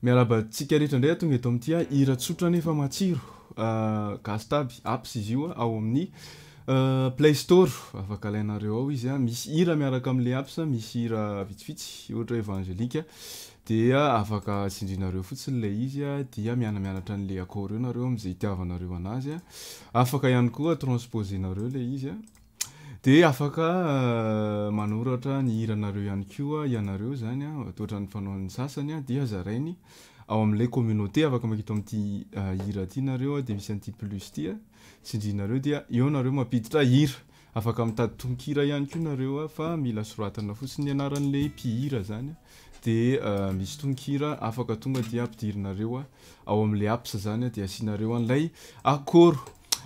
miarabantsika rehetra indray tonga eto amin'ity hira tsotra nefa matsiro GasyTab apps izy io ao amin'ny Playstore afaka alainareo ao izy misy hira miaraka amin'le apps misy hira vitsivitsy ohatra evangelika dia afaka tsindrinareo fotsiny le izy dia mianamianatra an'le akoro io nareo am'izay itiavanareo anazy afaka ihany koa transposenareo le izy dia afaka manoratra ny hiranareo ihany koa ianareo zany toatra ny fanaon'ny sasany dia zarainy ao amin'ilay communauté afaka makita amin'ity hira ty nareo dia misy an'ity plus ty tsindrinareo dia eo nareo mampiditra hira afaka mitady tonkira ihany koa nareo fa mila soratana fotsiny anaran'le mpihira zany dia misy tonkira afaka tonga dia ampidirinareo ao amin'le apps zany dia asianareo an'ilay akoro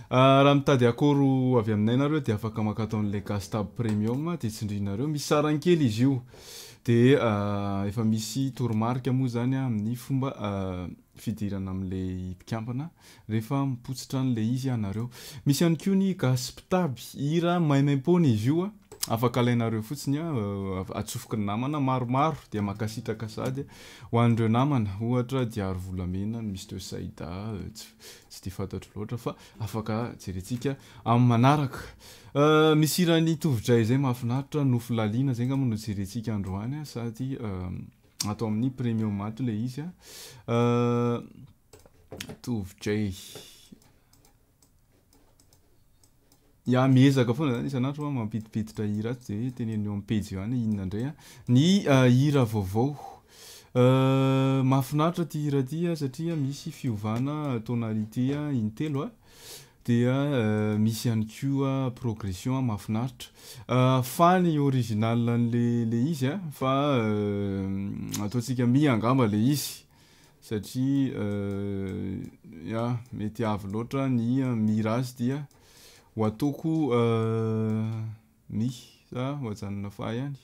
raha mitady akoro avy aminay nareo dia afaka makato amin'ilay GasyTab premium dia tsindrinareo misy sarankely izy io dia efa misy toromarika moa zany amin'ny fomba fidirana amin'le mpikampana rehefa mipotsitra an'le izy anareo misy ihany koa ny GasyTab hira maimaim-pony izy io afaka alainareo fotsiny atsofoky ny namana maromaro dia Mankasitraka sady ho an'ireo namana ohatra diary volamena misy teo saida tsy dia fantatro loatra fa afaka jerentsika amin'ny manaraka misy hirany Tovo J'hay zay mahafinaritra Nofy lalina zay ngamba no jerentsika androany sady atao amin'ny premium ato le izy Tovo J'hay miezaka foana zany isan'andro mampidipiditra hira dia teneneo amin'ny pejy any inona indray ny hira vaovao mahafinaritra ty hira ty satria misy fiovana tonalité intelo dia misy ihany koa progression mahafinaritra fa ny original an'le izy fa ataontsika miangamba le izy satria mety avy loatra ny mirazy dia ho ataoko ho ajanona fa ihany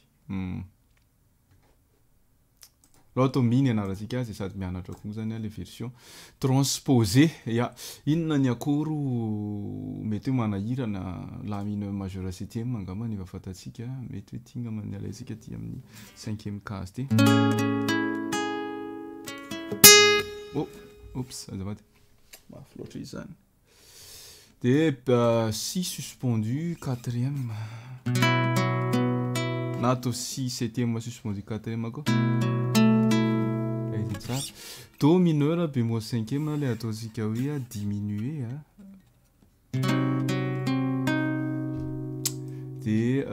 raha atao ny anarantsika azy sady mianatra koa zany le version transposé inona ny akoro mety hoe manahira na lamina majeur septième angamba ny efa fantatsika mety hoe tia ngamba ny alaitsika ty amin'ny 5e case ty azafady mafy loatra izy zany dia si suspendu 4e na atao si 7e suspendu 4e koa do mineur bémol 5e na le ataontsika hoe diminué dia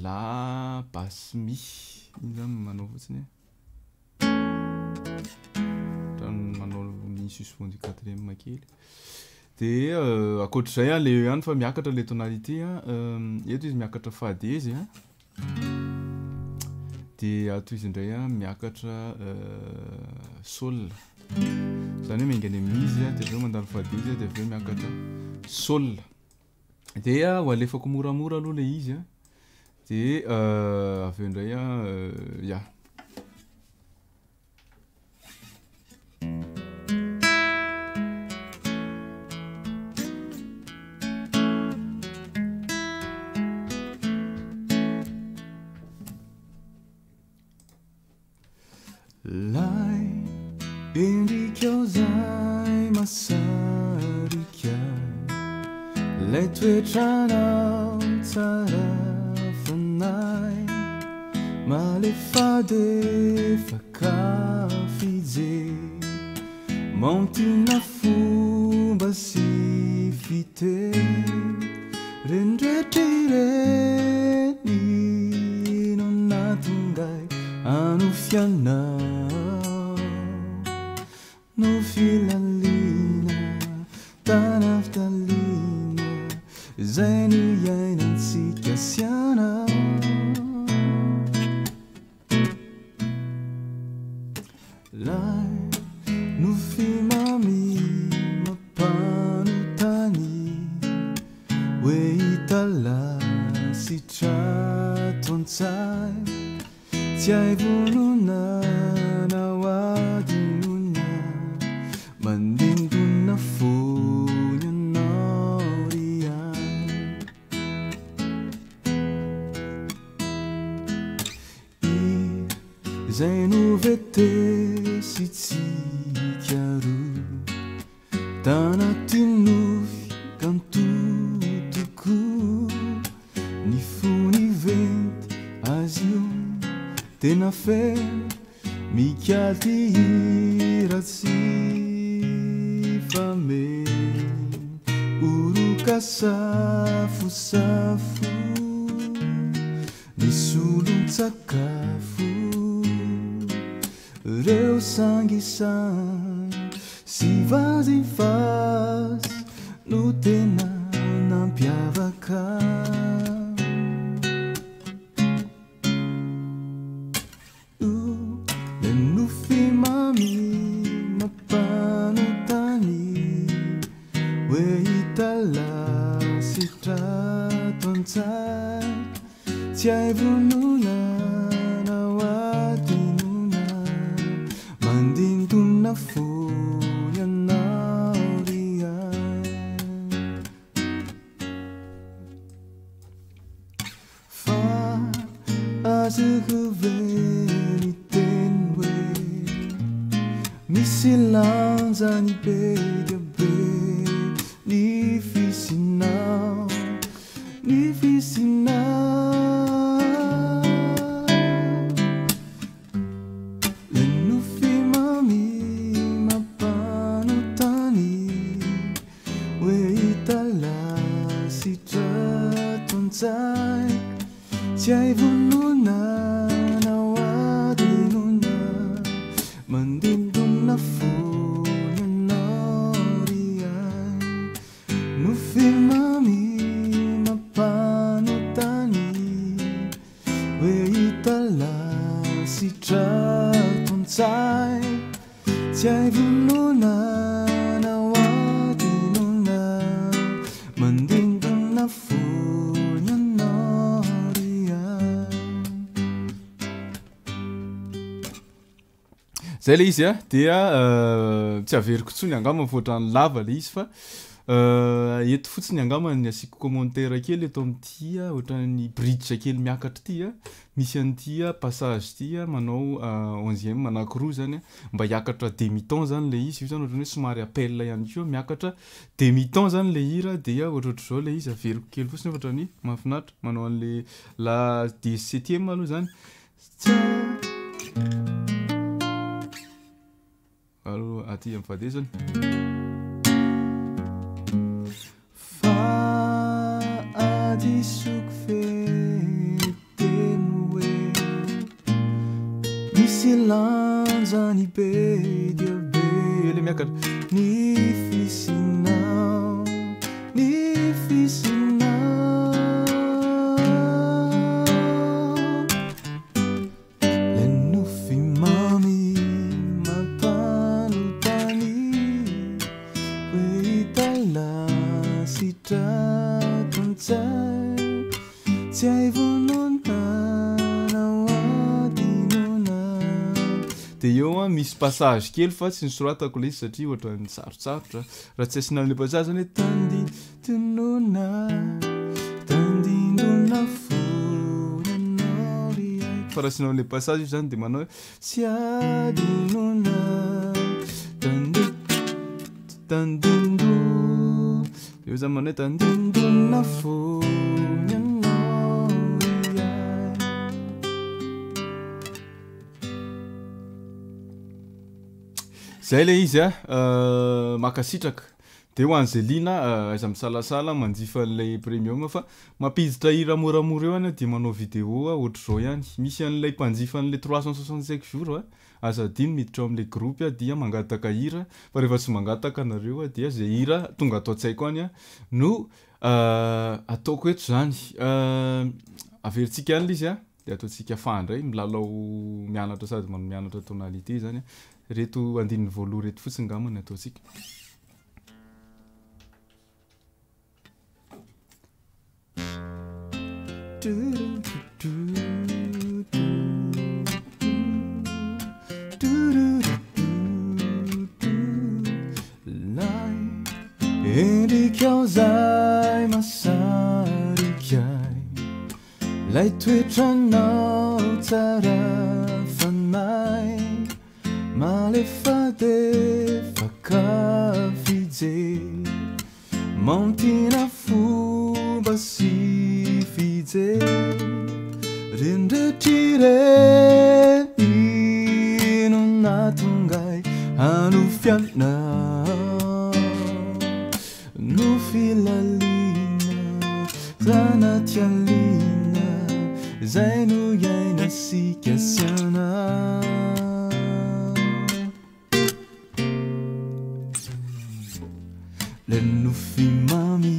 la basse mi iny zany manao fotsiny manao mi suspendu 4e kely dia akoatr'izay le ihany fa miakatra le tonalité eto izy miakatra fa dièse dia ato izy indray miakatra sol zany hoe maingany mi izy dia aveo mandalo fa dièse dia aveo miakatra sol dia ho alefako moramora aloha le izy dia aveo indray Lai indrikao zay masarika lay toetranao tsara fanay malefade fakafije maontina fomba sy fite rendretrereny no natongay anofianao Nofy lalina tanaftalina zay no iainantsika siana lai Nofy mami mapanotany hoe italasitra tontsay tsy hay vononana ho adinona mandingona fony anao riany zay novete sy tsikiaro tanaty nofy kantotoko ny fony venty azy io tena feno mikiaty hira tsy fameny oroka safosafo misy olon-tsakafo reo sangisangy sy vazivazy no tena nampiavaka le nofy mami mampanotany hoe hitalasitra tontsay tsy hay vonona nawadinona mandindona fony anao ria fa azo veny teny hoe misy lanjany be dia be ny fisinao ny fisinao le nofy mami mampanotany hoe hitalasitra tontsay tsy hay vonona nawadinona mandindona fony anao riay nofy mami mampanotany hoe hitalasitra tontsay tsy hay vonona nawadinona mandindona fony anao riay zay le izy a dia tsy averiko tsony angamba mivoatrany lava le izy fa eto fotsiny angamba ny asiko commentaire kely eto amin'ity ohatran'ny bridge kely miakatra ity misy an'ity passage ity manao 11e manakoroa zany mba hiakatra demi-temps zany le izy io zany ohatran'ny hoe somary appel ihany koa miakatra demi-temps zany le hira dia ohatrohatry zao le izy averiko kely fotsiny ohatran'ny mahafinaritra manao an'le la 17e aloha zany alo aty amin'ny fadezany adisoko feteny hoe misy lanjany be dia be le miakatra ny fisinao ny fisinao le nofy mami mampanotany hoe hitalasitra tontsay tsy hay vonona nawadinona dia eo misy passage kely fa tsy nisoratako le izy satria ohatran'ny sarotsarotra raha tsy asina le passage zany hoe tanditonona tandindona fony anao riay fa raha asina le passage io zany dia manao hoe tsy adinona tandindo eo zany manao hoe tandindona fony anao riay zay le izy Mankasitraka dia ho an'zelina aiza misalasala manjifa an'ilay premium fa mampiditra hira moramora eo any dia manao vidéo ohatr'izao ihany misy an'ilay mpanjifa an'ilay 365 jours aza adino miditra ao amin'ilay groupe dia mangataka hira fa rehefa tsy mangataka anareo dia zay hira tonga atao an-tsaiko any no ataoko eto zany averintsika any izy dia ataontsika fandray milalao mianatra sady mianatra tonalité zany reto andininy voaloha reto fotsiny ngamany ataontsika endrikao zay masarikay lay toetranao tsara fanahy malefade fakafije montina fomba sy fije rendretireny no natongai hanofianao no filalina zanatialina zay no iaina sika siana le Nofy mami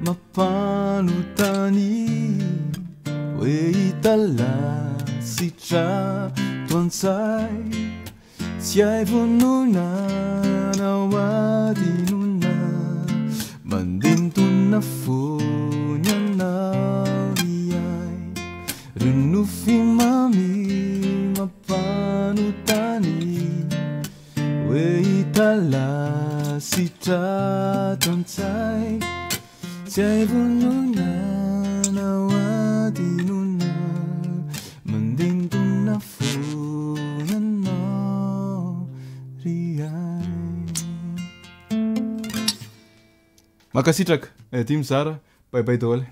mapanotany hoe italasitra toantsay tsy hay vonona adinona mandentona fony anao iay ry Nofy mami mapanotany hoe italasitra toantsay tsy hay vonona adinona mandentona fony anao ry ay Mankasitraka ty mizara bye bye daholo